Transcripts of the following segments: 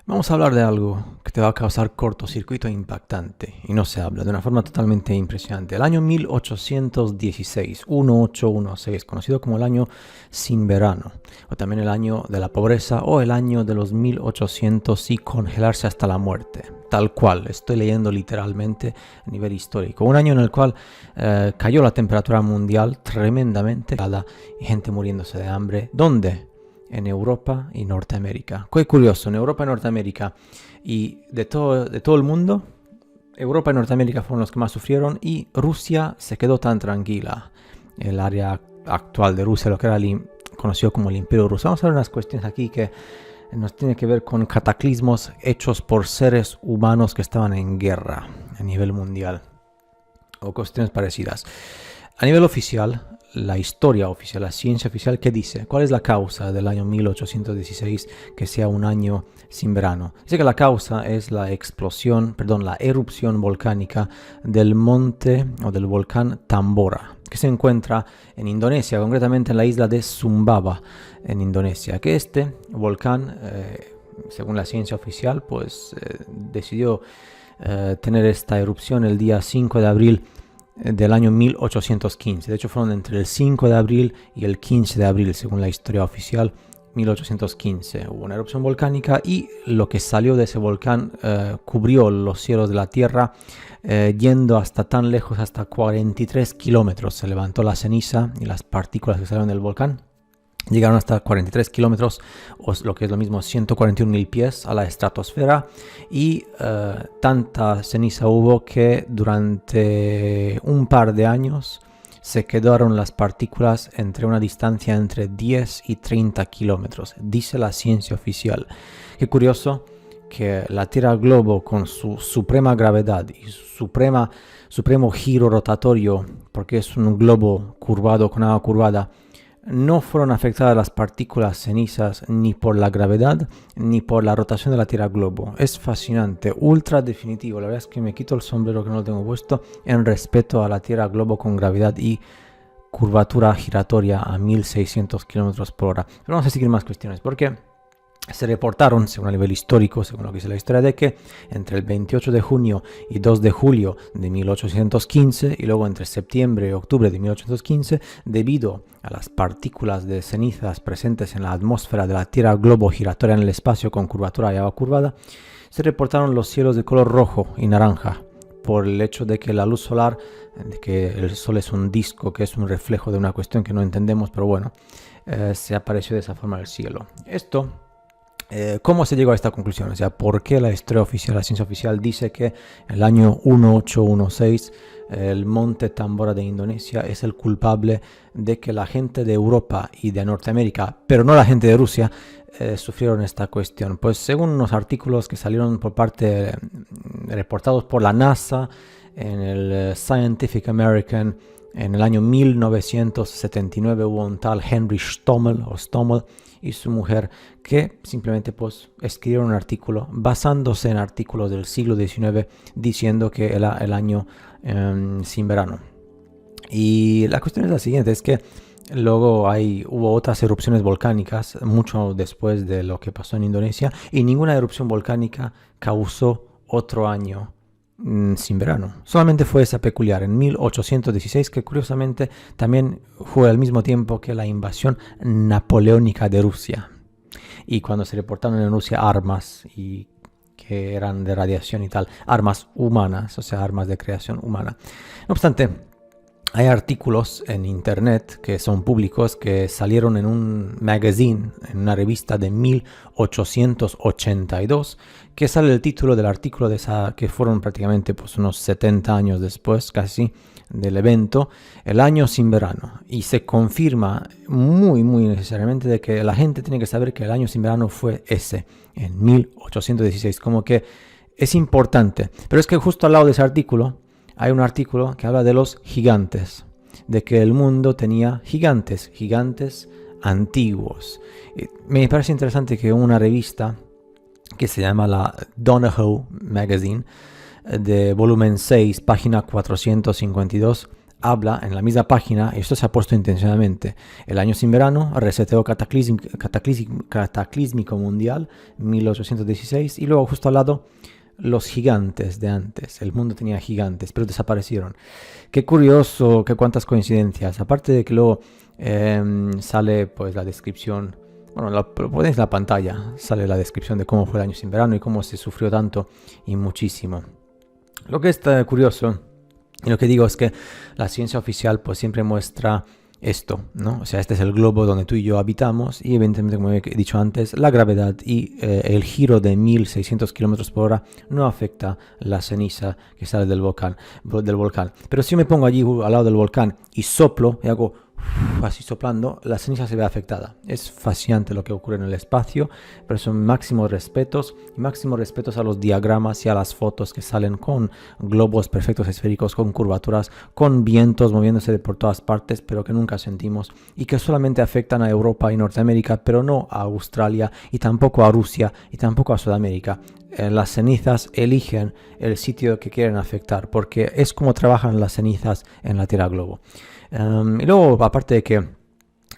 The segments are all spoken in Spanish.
Vamos a hablar de algo que te va a causar cortocircuito impactante y no se habla de una forma totalmente impresionante. El año 1816, 1816, conocido como el año sin verano, o también el año de la pobreza o el año de los 1800 y congelarse hasta la muerte. Tal cual, estoy leyendo literalmente a nivel histórico. Un año en el cual cayó la temperatura mundial tremendamente, y gente muriéndose de hambre. ¿Dónde? En Europa y Norteamérica. Qué curioso, en Europa y Norteamérica y de todo el mundo, Europa y Norteamérica fueron los que más sufrieron y Rusia se quedó tan tranquila. El área actual de Rusia, lo que era conocido como el Imperio Ruso. Vamos a ver unas cuestiones aquí que nos tienen que ver con cataclismos hechos por seres humanos que estaban en guerra a nivel mundial o cuestiones parecidas. A nivel oficial, la historia oficial, la ciencia oficial, ¿qué dice? ¿Cuál es la causa del año 1816 que sea un año sin verano? Dice que la causa es la erupción volcánica del monte o del volcán Tambora, que se encuentra en Indonesia, concretamente en la isla de Sumbawa, en Indonesia. Que este volcán, según la ciencia oficial, decidió tener esta erupción el día 5 de abril del año 1815. De hecho, fueron entre el 5 de abril y el 15 de abril, según la historia oficial. 1815 hubo una erupción volcánica y lo que salió de ese volcán cubrió los cielos de la Tierra, yendo hasta tan lejos, hasta 43 kilómetros. Se levantó la ceniza y las partículas que salieron del volcán llegaron hasta 43 kilómetros, o lo que es lo mismo 141.000 pies a la estratosfera, y tanta ceniza hubo que durante un par de años se quedaron las partículas entre una distancia entre 10 y 30 kilómetros, dice la ciencia oficial. Qué curioso que la Tierra globo, con su suprema gravedad y su supremo giro rotatorio, porque es un globo curvado con agua curvada, no fueron afectadas las partículas cenizas ni por la gravedad ni por la rotación de la Tierra globo. Es fascinante, ultra definitivo. La verdad es que me quito el sombrero que no lo tengo puesto en respeto a la Tierra globo con gravedad y curvatura giratoria a 1600 km por hora. Pero vamos a seguir más cuestiones, porque se reportaron, según a nivel histórico, según lo que dice la historia, de que entre el 28 de junio y 2 de julio de 1815 y luego entre septiembre y octubre de 1815, debido a las partículas de cenizas presentes en la atmósfera de la Tierra globo giratoria en el espacio con curvatura y agua curvada, se reportaron los cielos de color rojo y naranja por el hecho de que la luz solar, de que el sol es un disco, que es un reflejo de una cuestión que no entendemos, pero bueno, se apareció de esa forma el cielo. Esto, ¿cómo se llegó a esta conclusión? O sea, ¿por qué la historia oficial, la ciencia oficial dice que el año 1816 el monte Tambora de Indonesia es el culpable de que la gente de Europa y de Norteamérica, pero no la gente de Rusia, sufrieron esta cuestión? Pues según unos artículos que salieron reportados por la NASA en el Scientific American en el año 1979, hubo un tal Henry Stommel y su mujer que simplemente escribieron un artículo basándose en artículos del siglo XIX diciendo que era el año sin verano. Y la cuestión es la siguiente, es que luego hubo otras erupciones volcánicas mucho después de lo que pasó en Indonesia, y ninguna erupción volcánica causó otro año sin verano. Solamente fue esa peculiar en 1816, que curiosamente también fue al mismo tiempo que la invasión napoleónica de Rusia, y cuando se reportaron en Rusia armas y que eran de radiación y tal, armas humanas, o sea, armas de creación humana. No obstante, hay artículos en internet que son públicos, que salieron en un magazine, en una revista de 1882, que sale el título del artículo que fueron prácticamente unos 70 años después, casi, del evento, el año sin verano. Y se confirma muy, muy necesariamente de que la gente tiene que saber que el año sin verano fue ese, en 1816, como que es importante. Pero es que justo al lado de ese artículo hay un artículo que habla de los gigantes, de que el mundo tenía gigantes antiguos. Me parece interesante que una revista que se llama la Donohoe Magazine, de volumen 6, página 452, habla en la misma página, y esto se ha puesto intencionalmente, el año sin verano, reseteo cataclísmico mundial, 1816, y luego justo al lado, los gigantes de antes. El mundo tenía gigantes, pero desaparecieron. Qué curioso, qué cuántas coincidencias. Aparte de que luego sale pues la descripción, bueno, lo ponéis en la pantalla, sale la descripción de cómo fue el año sin verano y cómo se sufrió tanto y muchísimo. Lo que está curioso, y lo que digo es que la ciencia oficial pues siempre muestra esto, ¿no? O sea, este es el globo donde tú y yo habitamos y evidentemente, como he dicho antes, la gravedad y el giro de 1600 kilómetros por hora no afecta la ceniza que sale del volcán. Pero si yo me pongo allí al lado del volcán y soplo y hago así soplando, la ceniza se ve afectada. Es fascinante lo que ocurre en el espacio, pero son máximos respetos a los diagramas y a las fotos que salen con globos perfectos esféricos, con curvaturas, con vientos moviéndose por todas partes, pero que nunca sentimos y que solamente afectan a Europa y Norteamérica, pero no a Australia y tampoco a Rusia y tampoco a Sudamérica. Las cenizas eligen el sitio que quieren afectar, porque es como trabajan las cenizas en la Tierra globo. Y luego, aparte de que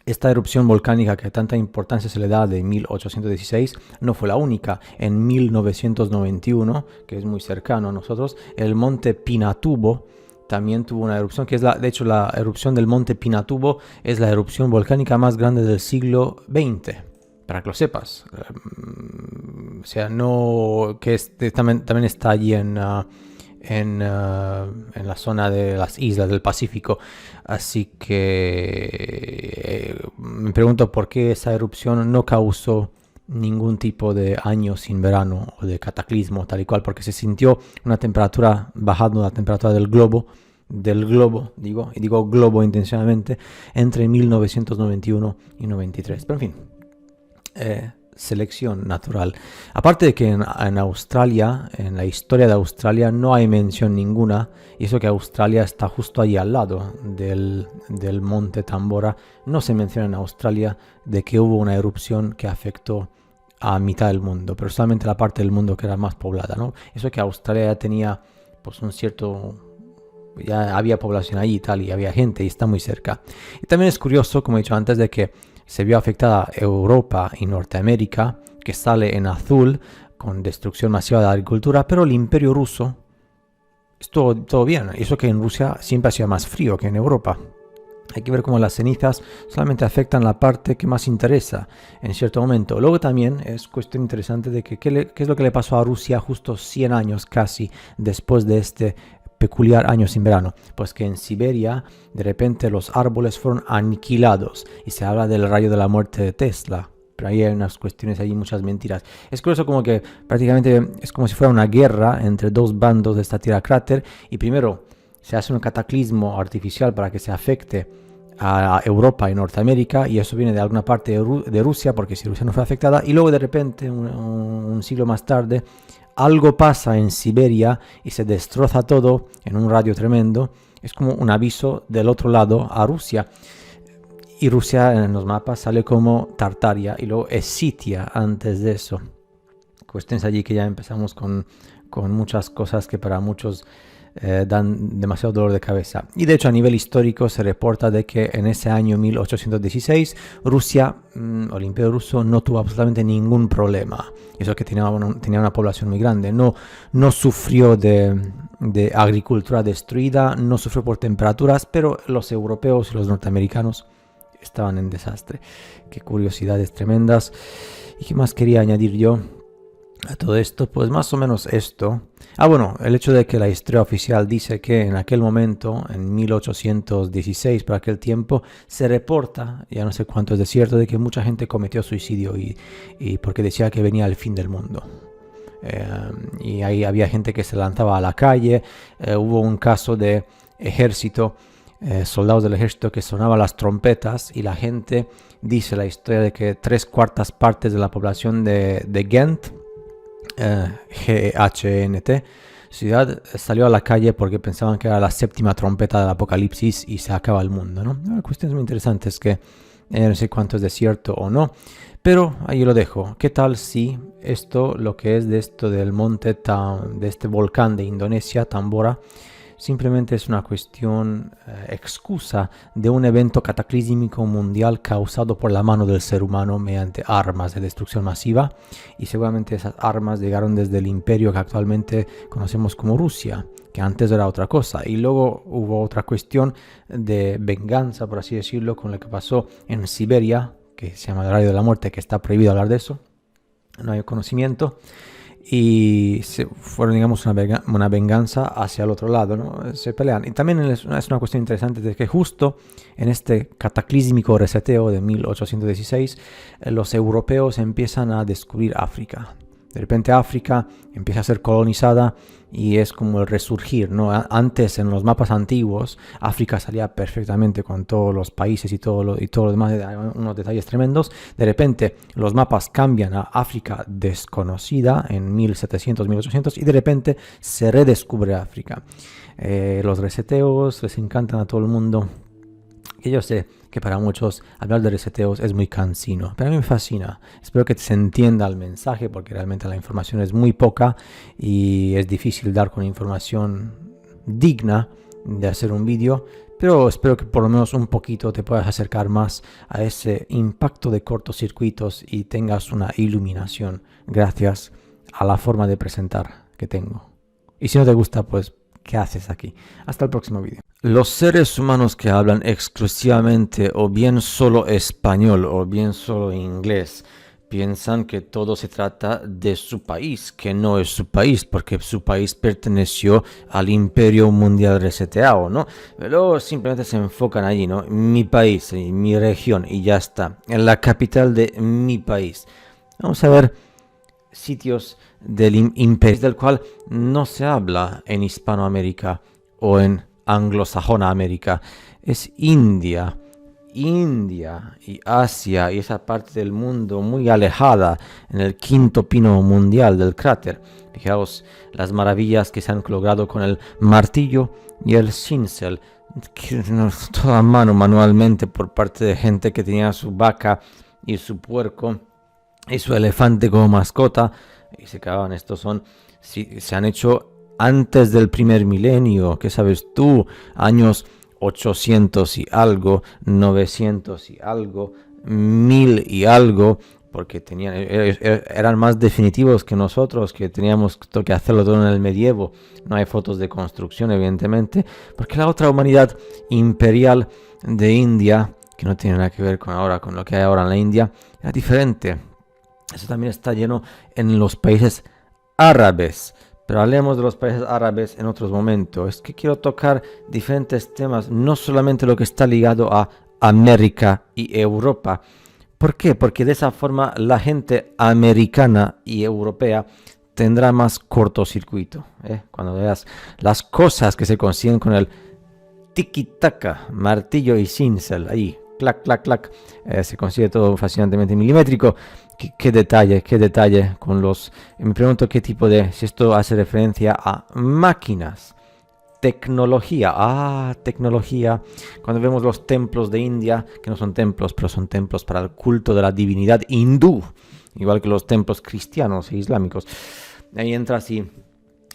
esta erupción volcánica que tanta importancia se le da de 1816 no fue la única. En 1991, que es muy cercano a nosotros, el monte Pinatubo también tuvo una erupción, que es de hecho la erupción del monte Pinatubo es la erupción volcánica más grande del siglo XX. Para que lo sepas. O sea, no que también está allí en la zona de las islas del Pacífico. Así que me pregunto por qué esa erupción no causó ningún tipo de año sin verano o de cataclismo tal y cual, porque se sintió una temperatura bajando la temperatura del globo, digo globo intencionalmente, entre 1991 y 93. Pero en fin, selección natural. Aparte de que en Australia, en la historia de Australia, no hay mención ninguna, y eso que Australia está justo ahí al lado del monte Tambora, no se menciona en Australia de que hubo una erupción que afectó a mitad del mundo, pero solamente la parte del mundo que era más poblada, ¿no? Eso que Australia ya tenía pues un cierto... ya había población allí y tal, y había gente y está muy cerca. Y también es curioso, como he dicho antes, de que se vio afectada Europa y Norteamérica, que sale en azul, con destrucción masiva de la agricultura, pero el Imperio Ruso estuvo todo bien. Y eso que en Rusia siempre hacía más frío que en Europa. Hay que ver cómo las cenizas solamente afectan la parte que más interesa en cierto momento. Luego también es cuestión interesante de que qué es lo que le pasó a Rusia justo 100 años casi después de este peculiar año sin verano. Pues que en Siberia de repente los árboles fueron aniquilados y se habla del rayo de la muerte de Tesla. Pero ahí hay unas cuestiones, hay muchas mentiras. Es curioso como que prácticamente es como si fuera una guerra entre dos bandos de esta tierra cráter y primero se hace un cataclismo artificial para que se afecte a Europa y Norteamérica y eso viene de alguna parte de Rusia, porque si Rusia no fue afectada, y luego de repente un siglo más tarde algo pasa en Siberia y se destroza todo en un radio tremendo. Es como un aviso del otro lado a Rusia. Y Rusia en los mapas sale como Tartaria y luego Escitia antes de eso. Cuestiones allí que ya empezamos con muchas cosas que para muchos dan demasiado dolor de cabeza. Y de hecho a nivel histórico se reporta de que en ese año 1816 Rusia, o el Imperio Ruso, no tuvo absolutamente ningún problema. Eso que tenía una población muy grande. No sufrió de agricultura destruida, no sufrió por temperaturas, pero los europeos y los norteamericanos estaban en desastre. Qué curiosidades tremendas. ¿Y qué más quería añadir yo a todo esto? Pues más o menos esto. Bueno, el hecho de que la historia oficial dice que en aquel momento, en 1816, por aquel tiempo, se reporta, ya no sé cuánto es cierto, de que mucha gente cometió suicidio y porque decía que venía el fin del mundo. Y ahí había gente que se lanzaba a la calle. Hubo un caso de ejército, soldados del ejército que sonaban las trompetas y la gente dice la historia de que 3/4 partes de la población de Ghent, G-H-E-N-T, ciudad, salió a la calle porque pensaban que era la séptima trompeta del apocalipsis y se acaba el mundo, ¿no? La cuestión es muy interesante, es que no sé cuánto es cierto o no, pero ahí lo dejo. ¿Qué tal si lo que es de esto del monte, de este volcán de Indonesia, Tambora, simplemente es una cuestión excusa de un evento cataclísmico mundial causado por la mano del ser humano mediante armas de destrucción masiva, y seguramente esas armas llegaron desde el imperio que actualmente conocemos como Rusia, que antes era otra cosa, y luego hubo otra cuestión de venganza, por así decirlo, con lo que pasó en Siberia, que se llama el horario de la muerte, que está prohibido hablar de eso, no hay conocimiento, y fueron, digamos, una venganza hacia el otro lado, ¿no? Se pelean. Y también es una cuestión interesante de que justo en este cataclísmico reseteo de 1816, los europeos empiezan a descubrir África. De repente África empieza a ser colonizada y es como el resurgir, ¿no? Antes, en los mapas antiguos, África salía perfectamente con todos los países y todo lo demás, unos detalles tremendos. De repente los mapas cambian a África desconocida en 1700, 1800 y de repente se redescubre África. Los reseteos les encantan a todo el mundo. Que yo sé que para muchos hablar de reseteos es muy cansino, pero a mí me fascina. Espero que se entienda el mensaje, porque realmente la información es muy poca y es difícil dar con información digna de hacer un vídeo, pero espero que por lo menos un poquito te puedas acercar más a ese impacto de cortocircuitos y tengas una iluminación gracias a la forma de presentar que tengo. Y si no te gusta, pues ¿qué haces aquí? Hasta el próximo vídeo. Los seres humanos que hablan exclusivamente o bien solo español o bien solo inglés piensan que todo se trata de su país, que no es su país, porque su país perteneció al Imperio Mundial reseteado, ¿no? Pero simplemente se enfocan allí, ¿no? Mi país, mi región, y ya está. En la capital de mi país. Vamos a ver sitios del imperio del cual no se habla en Hispanoamérica o en anglosajona América. Es India y Asia y esa parte del mundo muy alejada en el quinto pino mundial del cráter. Fijaos las maravillas que se han logrado con el martillo y el cincel, toda a mano, manualmente, por parte de gente que tenía su vaca y su puerco y su elefante como mascota, y se cagaban. Estos se han hecho antes del primer milenio, ¿qué sabes tú? Años 800 y algo, 900 y algo, 1000 y algo, porque eran más definitivos que nosotros, que teníamos que hacerlo todo en el medievo. No hay fotos de construcción, evidentemente, porque la otra humanidad imperial de India, que no tiene nada que ver con lo que hay ahora en la India, era diferente. Eso también está lleno en los países árabes. Pero hablemos de los países árabes en otros momentos. Es que quiero tocar diferentes temas, no solamente lo que está ligado a América y Europa. ¿Por qué? Porque de esa forma la gente americana y europea tendrá más cortocircuito. Cuando veas las cosas que se consiguen con el tiki-taka, martillo y cincel, ahí, clac, clac, clac, se consigue todo fascinantemente milimétrico. Qué detalle con los... Me pregunto qué tipo de... Si esto hace referencia a máquinas, tecnología. Tecnología. Cuando vemos los templos de India, que no son templos, pero son templos para el culto de la divinidad hindú, igual que los templos cristianos e islámicos. Ahí entra así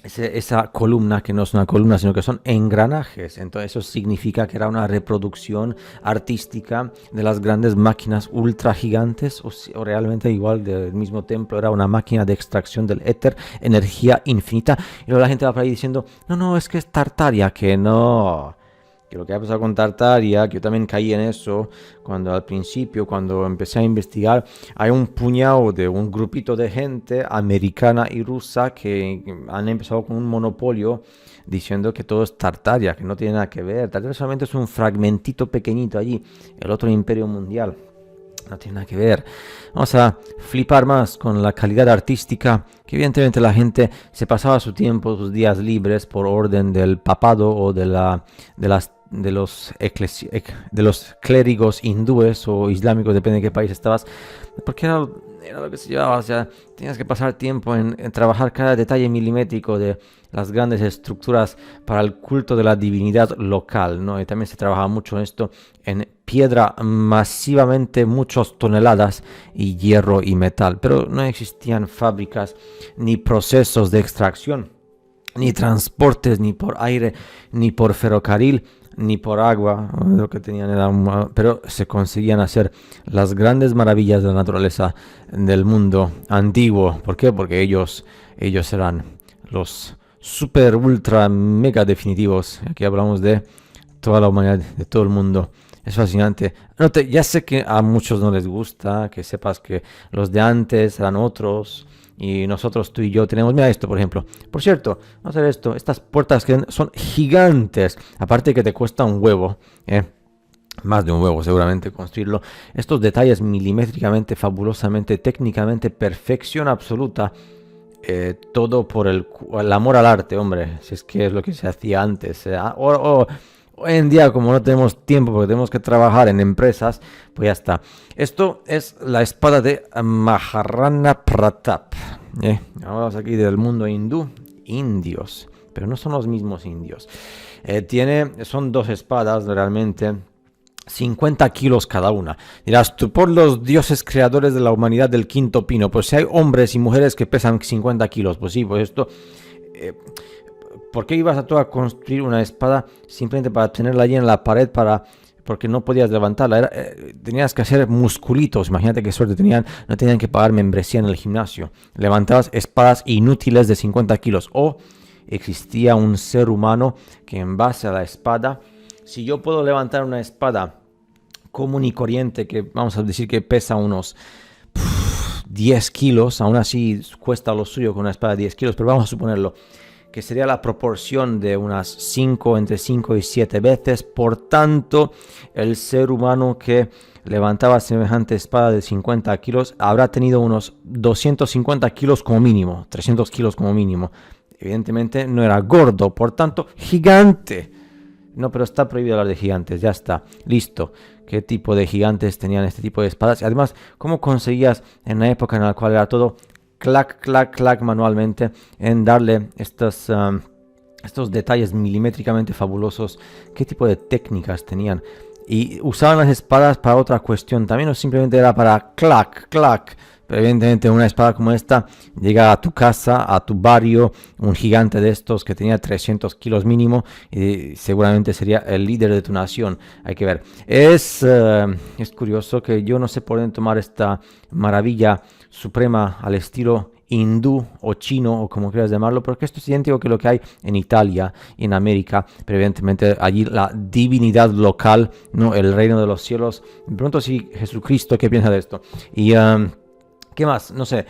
esa columna, que no es una columna, sino que son engranajes. Entonces eso significa que era una reproducción artística de las grandes máquinas ultra gigantes, o realmente igual del mismo templo era una máquina de extracción del éter, energía infinita. Y luego la gente va por ahí diciendo, no, es que es Tartaria, que no... Que lo que ha pasado con Tartaria, que yo también caí en eso al principio, cuando empecé a investigar, hay un grupito de gente americana y rusa que han empezado con un monopolio diciendo que todo es Tartaria, que no tiene nada que ver. Tartaria solamente es un fragmentito pequeñito allí, el otro imperio mundial. No tiene nada que ver. Vamos a flipar más con la calidad artística, que evidentemente la gente se pasaba su tiempo, sus días libres, por orden del papado o de los clérigos hindúes o islámicos, depende de qué país estabas, porque era lo que se llevaba. O sea, tenías que pasar tiempo en trabajar cada detalle milimétrico de las grandes estructuras para el culto de la divinidad local, ¿no? Y también se trabajaba mucho en esto, en piedra masivamente, muchas toneladas, y hierro y metal, pero no existían fábricas ni procesos de extracción ni transportes, ni por aire, ni por ferrocarril, ni por agua. Lo que tenían era pero se conseguían hacer las grandes maravillas de la naturaleza del mundo antiguo. ¿Por qué? Porque ellos eran los super, ultra, mega definitivos. Aquí hablamos de toda la humanidad, de todo el mundo. Es fascinante. Ya sé que a muchos no les gusta, que sepas que los de antes eran otros y nosotros, tú y yo, tenemos, mira esto, por ejemplo. Por cierto, vamos a ver esto, estas puertas que son gigantes, aparte que te cuesta un huevo, más de un huevo seguramente construirlo. Estos detalles milimétricamente, fabulosamente, técnicamente, perfección absoluta. Todo por el amor al arte, hombre, si es que es lo que se hacía antes. Hoy en día, como no tenemos tiempo porque tenemos que trabajar en empresas, pues ya está. Esto es la espada de Maharana Pratap. Hablamos aquí del mundo hindú, indios, pero no son los mismos indios. Son dos espadas realmente, 50 kilos cada una. Dirás tú, por los dioses creadores de la humanidad del quinto pino, pues si hay hombres y mujeres que pesan 50 kilos, pues sí, pues esto... ¿Por qué ibas a construir una espada simplemente para tenerla allí en la pared porque no podías levantarla? Tenías que hacer musculitos. Imagínate qué suerte tenían. No tenían que pagar membresía en el gimnasio. Levantabas espadas inútiles de 50 kilos. O existía un ser humano que en base a la espada, si yo puedo levantar una espada común y corriente que vamos a decir que pesa unos 10 kilos, aún así cuesta lo suyo con una espada de 10 kilos, pero vamos a suponerlo, que sería la proporción de unas entre 5 y 7 veces. Por tanto, el ser humano que levantaba semejante espada de 50 kilos habrá tenido unos 250 kilos como mínimo, 300 kilos como mínimo. Evidentemente no era gordo, por tanto, gigante. No, pero está prohibido hablar de gigantes, ya está, listo. ¿Qué tipo de gigantes tenían este tipo de espadas? Y además, ¿cómo conseguías en la época en la cual era todo clac, clac, clac manualmente en darle estos detalles milimétricamente fabulosos? ¿Qué tipo de técnicas tenían? Y usaban las espadas para otra cuestión también, o simplemente era para clac, clac. Pero evidentemente una espada como esta llega a tu casa, a tu barrio, un gigante de estos que tenía 300 kilos mínimo y seguramente sería el líder de tu nación. Hay que ver. Es curioso que yo no sé por dónde tomar esta maravilla suprema al estilo hindú o chino o como quieras llamarlo, porque esto es idéntico que lo que hay en Italia y en América, pero evidentemente allí la divinidad local, no el reino de los cielos. Me pregunto si Jesucristo, ¿qué piensa de esto? Y ¿qué más? No sé,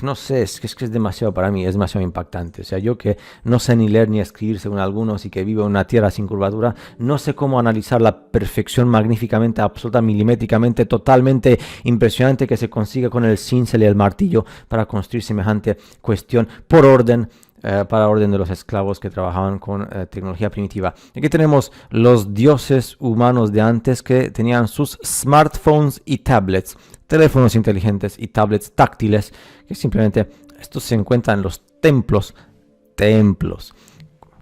no sé, es que es demasiado para mí, es demasiado impactante. O sea, yo que no sé ni leer ni escribir según algunos y que vivo en una tierra sin curvatura, no sé cómo analizar la perfección magníficamente, absoluta, milimétricamente, totalmente impresionante que se consigue con el cincel y el martillo para construir semejante cuestión por orden. Para orden de los esclavos que trabajaban con tecnología primitiva. Aquí tenemos los dioses humanos de antes que tenían sus smartphones y tablets, teléfonos inteligentes y tablets táctiles, que simplemente estos se encuentran en los templos,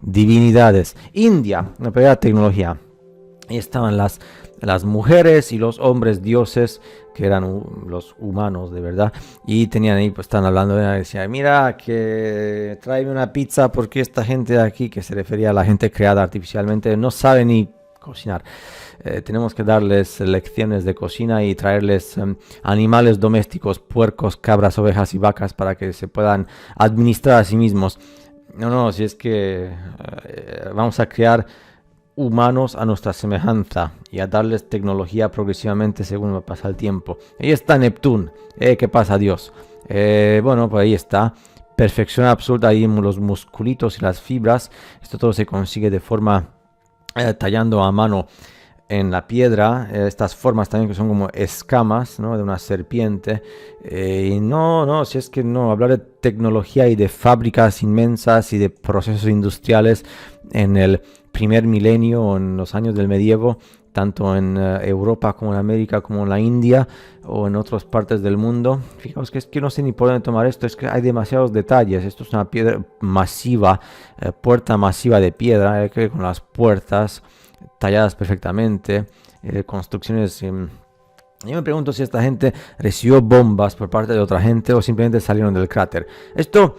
divinidades. India, la primera tecnología. Ahí estaban las mujeres y los hombres dioses, que eran los humanos de verdad, y tenían ahí, pues están hablando, decían, mira, que tráeme una pizza porque esta gente de aquí, que se refería a la gente creada artificialmente, no sabe ni cocinar. Tenemos que darles lecciones de cocina y traerles animales domésticos, puercos, cabras, ovejas y vacas para que se puedan administrar a sí mismos. No, si es que vamos a crear humanos a nuestra semejanza y a darles tecnología progresivamente según pasa el tiempo. Ahí está Neptune. ¿Qué pasa, Dios? Bueno, pues ahí está. Perfección absoluta ahí en los musculitos y las fibras. Esto todo se consigue de forma tallando a mano en la piedra, estas formas también que son como escamas, ¿no?, de una serpiente. Y si es que no, hablar de tecnología y de fábricas inmensas y de procesos industriales en el primer milenio o en los años del medievo, tanto en Europa como en América como en la India o en otras partes del mundo. Fijaos que es que no sé ni por dónde tomar esto, es que hay demasiados detalles. Esto es una piedra masiva, puerta masiva de piedra, que con las puertas talladas perfectamente, construcciones Yo me pregunto si esta gente recibió bombas por parte de otra gente o simplemente salieron del cráter. Esto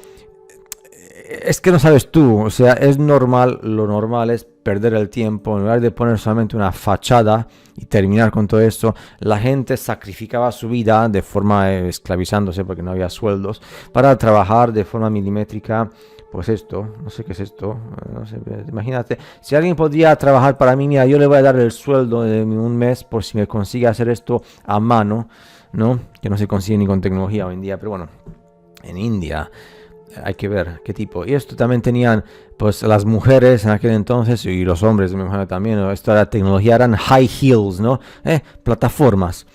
es que no sabes tú, o sea, es normal, lo normal es perder el tiempo, en lugar de poner solamente una fachada y terminar con todo esto, la gente sacrificaba su vida de forma esclavizándose porque no había sueldos, para trabajar de forma milimétrica. Pues esto, no sé qué es esto, no sé, imagínate, si alguien podría trabajar para mí, mira, yo le voy a dar el sueldo de un mes por si me consigue hacer esto a mano, ¿no? Que no se consigue ni con tecnología hoy en día, pero bueno, en India hay que ver qué tipo. Y esto también tenían, pues las mujeres en aquel entonces y los hombres, me imagino también, ¿no? Esto era tecnología, eran high heels, ¿no? Plataformas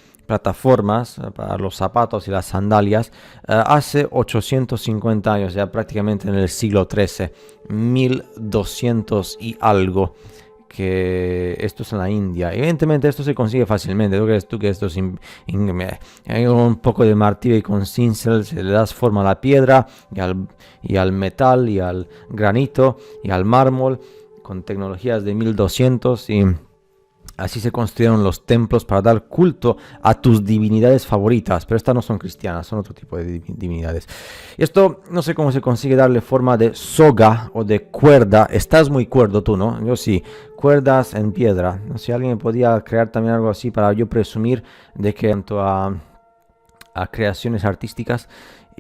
para los zapatos y las sandalias hace 850 años, ya prácticamente en el siglo XIII, 1200 y algo, que esto es en la India. Evidentemente esto se consigue fácilmente. ¿Tú crees tú que esto es hay un poco de martillo y con cincel se le das forma a la piedra y al metal y al granito y al mármol con tecnologías de 1200 y así se construyeron los templos para dar culto a tus divinidades favoritas, pero estas no son cristianas, son otro tipo de divinidades. Y esto no sé cómo se consigue darle forma de soga o de cuerda. Estás muy cuerdo tú, ¿no? Yo sí, cuerdas en piedra. No sé si alguien podía crear también algo así para yo presumir de que en cuanto a creaciones artísticas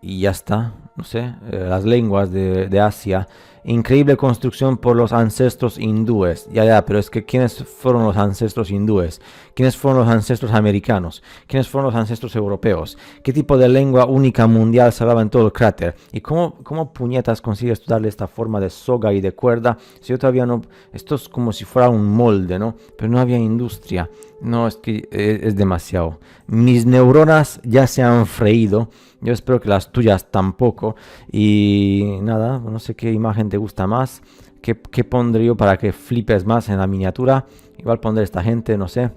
y ya está, no sé, las lenguas de Asia, increíble construcción por los ancestros hindúes, ya, pero es que ¿quiénes fueron los ancestros hindúes? ¿Quiénes fueron los ancestros americanos? ¿Quiénes fueron los ancestros europeos? ¿Qué tipo de lengua única mundial se hablaba en todo el cráter? ¿Y cómo puñetas consigues darle esta forma de soga y de cuerda? Si yo todavía no, esto es como si fuera un molde, ¿no? Pero no había industria. No, es que es demasiado. Mis neuronas ya se han freído. Yo espero que las tuyas tampoco. Y nada, no sé qué imagen te gusta más. ¿Qué pondré yo para que flipes más en la miniatura? Igual pondré esta gente, no sé.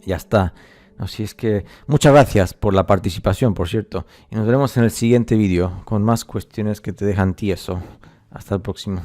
Ya está. No, si es que muchas gracias por la participación, por cierto. Y nos veremos en el siguiente vídeo con más cuestiones que te dejan tieso. Hasta el próximo.